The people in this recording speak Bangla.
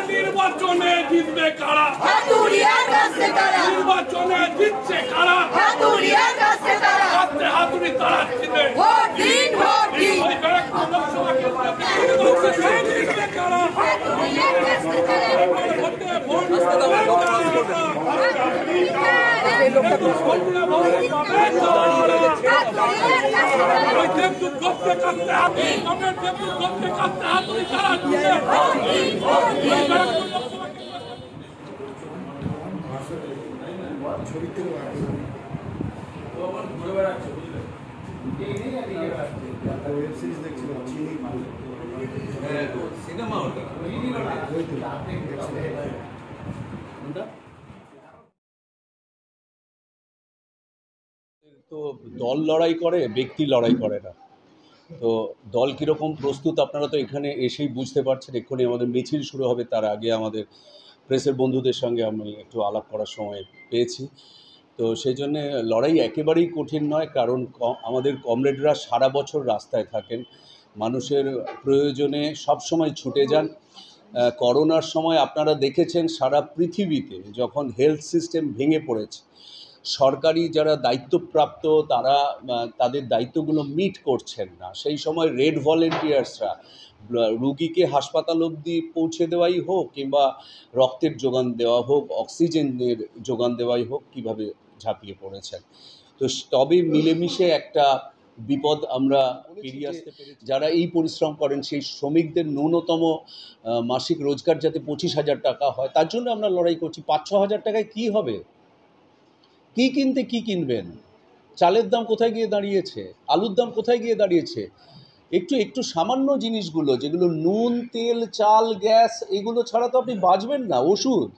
নির্বাচনে জিতবে কারা? নির্বাচনে জিতছে কারা? হাতুড়ি তারা জিতবে। সিনেমা তো দল লড়াই করে, ব্যক্তি লড়াই করে না। তো দল কীরকম প্রস্তুত আপনারা তো এখানে এসেই বুঝতে পারছেন। এক্ষুনি আমাদের মিছিল শুরু হবে, তার আগে আমাদের প্রেসের বন্ধুদের সঙ্গে আমি একটু আলাপ করার সময় পেয়েছি। তো সেই জন্যে লড়াই একেবারেই কঠিন নয়, কারণ আমাদের কমরেডরা সারা বছর রাস্তায় থাকেন, মানুষের প্রয়োজনে সবসময় ছুটে যান। করোনার সময় আপনারা দেখেছেন সারা পৃথিবীতে যখন হেলথ সিস্টেম ভেঙে পড়েছে, সরকারি যারা দায়িত্বপ্রাপ্ত তারা তাদের দায়িত্বগুলো মিট করছেন না, সেই সময় রেড ভলেন্টিয়ার্সরা রুগীকে হাসপাতাল অবধি পৌঁছে দেওয়াই হোক, কিংবা রক্তের যোগান দেওয়া হোক, অক্সিজেনের যোগান দেওয়াই হোক, কীভাবে ঝাঁপিয়ে পড়েছেন। তো তবে মিলেমিশে একটা বিপদ আমরা পেরিয়ে আসতে পেরেছি। যারা এই পরিশ্রম করেন সেই শ্রমিকদের ন্যূনতম মাসিক রোজগার যাতে 25,000 টাকা হয়, তার জন্য আমরা লড়াই করছি। 5-6 হাজার টাকায় কী হবে? কী কিনতে কী কিনবেন? চালের দাম কোথায় গিয়ে দাঁড়িয়েছে? আলুর দাম কোথায় গিয়ে দাঁড়িয়েছে? একটু সামান্য জিনিসগুলো, যেগুলো নুন, তেল, চাল, গ্যাস, এগুলো ছাড়া তো আপনি বাঁচবেন না। ওষুধ